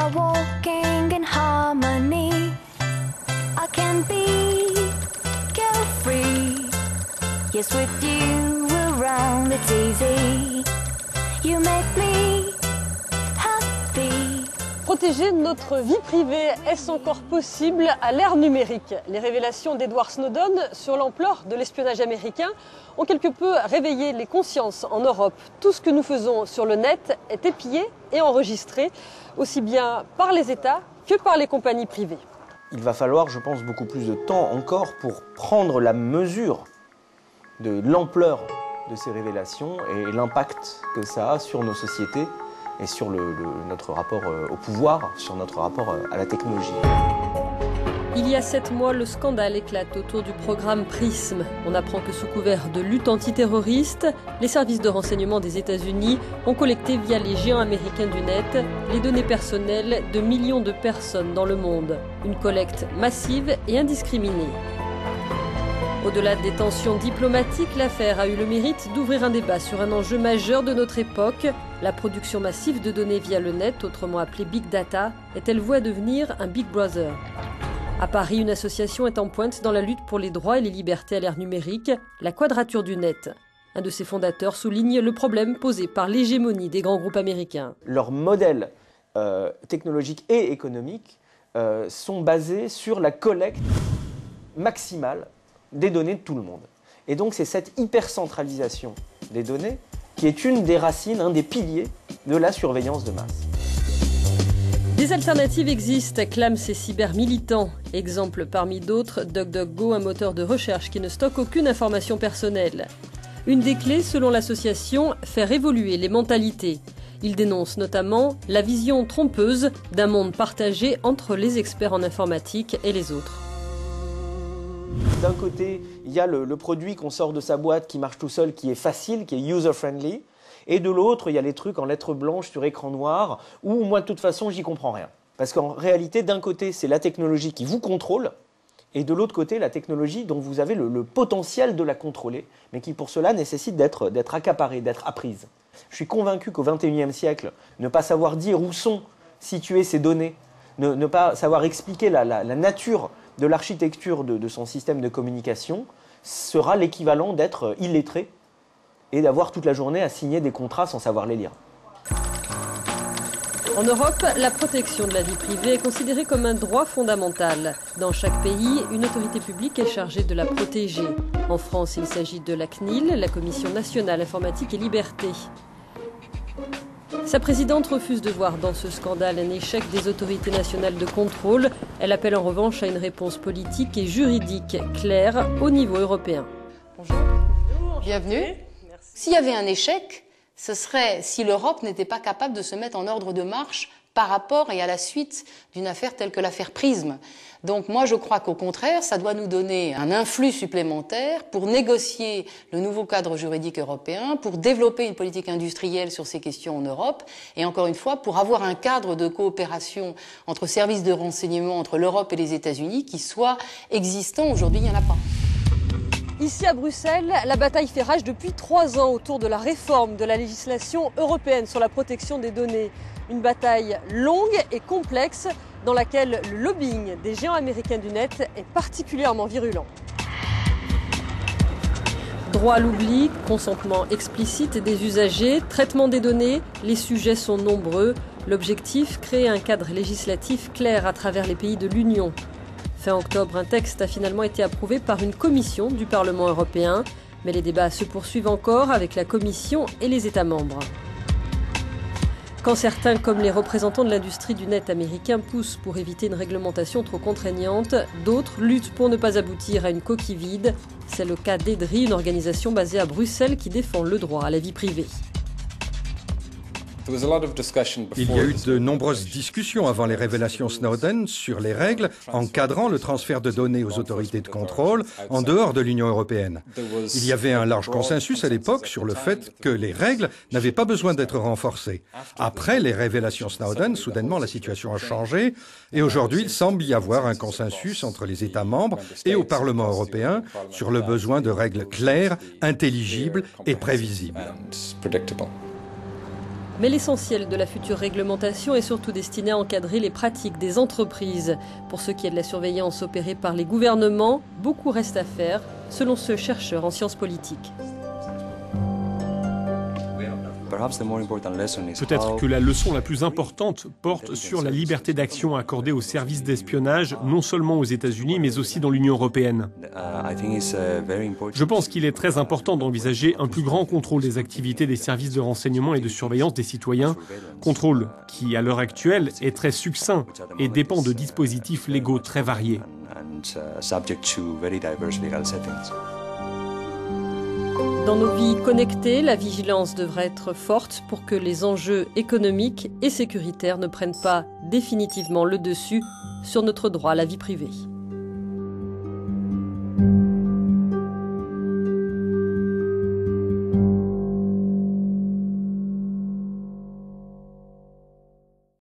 are walking in harmony. I can be carefree. Yes, with you around it's easy. You make me happy. Protéger notre vie privée, est-ce encore possible à l'ère numérique? Les révélations d'Edward Snowden sur l'ampleur de l'espionnage américain ont quelque peu réveillé les consciences en Europe. Tout ce que nous faisons sur le net est épié et enregistré, aussi bien par les États que par les compagnies privées. Il va falloir, je pense, beaucoup plus de temps encore pour prendre la mesure de l'ampleur de ces révélations et l'impact que ça a sur nos sociétés et sur notre rapport au pouvoir, sur notre rapport à la technologie. Il y a 7 mois, le scandale éclate autour du programme PRISM. On apprend que sous couvert de lutte antiterroriste, les services de renseignement des États-Unis ont collecté via les géants américains du net les données personnelles de millions de personnes dans le monde. Une collecte massive et indiscriminée. Au-delà des tensions diplomatiques, l'affaire a eu le mérite d'ouvrir un débat sur un enjeu majeur de notre époque. La production massive de données via le net, autrement appelée Big Data, est-elle vouée à devenir un Big Brother? À Paris, une association est en pointe dans la lutte pour les droits et les libertés à l'ère numérique, la Quadrature du Net. Un de ses fondateurs souligne le problème posé par l'hégémonie des grands groupes américains. Leurs modèles technologiques et économiques sont basés sur la collecte maximale des données de tout le monde. Et donc c'est cette hypercentralisation des données qui est une des racines, un des piliers de la surveillance de masse. Des alternatives existent, clament ces cybermilitants. Exemple parmi d'autres, DuckDuckGo, un moteur de recherche qui ne stocke aucune information personnelle. Une des clés, selon l'association, faire évoluer les mentalités. Ils dénoncent notamment la vision trompeuse d'un monde partagé entre les experts en informatique et les autres. D'un côté, il y a le produit qu'on sort de sa boîte qui marche tout seul, qui est facile, qui est user-friendly. Et de l'autre, il y a les trucs en lettres blanches sur écran noir, où moi, de toute façon, j'y comprends rien. Parce qu'en réalité, d'un côté, c'est la technologie qui vous contrôle, et de l'autre côté, la technologie dont vous avez le potentiel de la contrôler, mais qui pour cela nécessite d'être accaparée, d'être apprise. Je suis convaincu qu'au XXIe siècle, ne pas savoir dire où sont situées ces données, ne pas savoir expliquer la nature de l'architecture de son système de communication, sera l'équivalent d'être illettré et d'avoir toute la journée à signer des contrats sans savoir les lire. En Europe, la protection de la vie privée est considérée comme un droit fondamental. Dans chaque pays, une autorité publique est chargée de la protéger. En France, il s'agit de la CNIL, la Commission nationale informatique et liberté. Sa présidente refuse de voir dans ce scandale un échec des autorités nationales de contrôle. Elle appelle en revanche à une réponse politique et juridique claire au niveau européen. Bonjour. Bienvenue. S'il y avait un échec, ce serait si l'Europe n'était pas capable de se mettre en ordre de marche par rapport et à la suite d'une affaire telle que l'affaire PRISM. Donc moi je crois qu'au contraire, ça doit nous donner un influx supplémentaire pour négocier le nouveau cadre juridique européen, pour développer une politique industrielle sur ces questions en Europe et encore une fois pour avoir un cadre de coopération entre services de renseignement entre l'Europe et les États-Unis qui soit existant. Aujourd'hui, il n'y en a pas. Ici à Bruxelles, la bataille fait rage depuis 3 ans autour de la réforme de la législation européenne sur la protection des données. Une bataille longue et complexe dans laquelle le lobbying des géants américains du net est particulièrement virulent. Droit à l'oubli, consentement explicite des usagers, traitement des données, les sujets sont nombreux. L'objectif, créer un cadre législatif clair à travers les pays de l'Union. Fin octobre, un texte a finalement été approuvé par une commission du Parlement européen. Mais les débats se poursuivent encore avec la Commission et les États membres. Quand certains, comme les représentants de l'industrie du net américain, poussent pour éviter une réglementation trop contraignante, d'autres luttent pour ne pas aboutir à une coquille vide. C'est le cas d'EDRI, une organisation basée à Bruxelles qui défend le droit à la vie privée. Il y a eu de nombreuses discussions avant les révélations Snowden sur les règles encadrant le transfert de données aux autorités de contrôle en dehors de l'Union européenne. Il y avait un large consensus à l'époque sur le fait que les règles n'avaient pas besoin d'être renforcées. Après les révélations Snowden, soudainement la situation a changé et aujourd'hui il semble y avoir un consensus entre les États membres et au Parlement européen sur le besoin de règles claires, intelligibles et prévisibles. Mais l'essentiel de la future réglementation est surtout destiné à encadrer les pratiques des entreprises. Pour ce qui est de la surveillance opérée par les gouvernements, beaucoup reste à faire, selon ce chercheur en sciences politiques. Peut-être que la leçon la plus importante porte sur la liberté d'action accordée aux services d'espionnage, non seulement aux États-Unis, mais aussi dans l'Union européenne. Je pense qu'il est très important d'envisager un plus grand contrôle des activités des services de renseignement et de surveillance des citoyens, contrôle qui, à l'heure actuelle, est très succinct et dépend de dispositifs légaux très variés. Dans nos vies connectées, la vigilance devrait être forte pour que les enjeux économiques et sécuritaires ne prennent pas définitivement le dessus sur notre droit à la vie privée.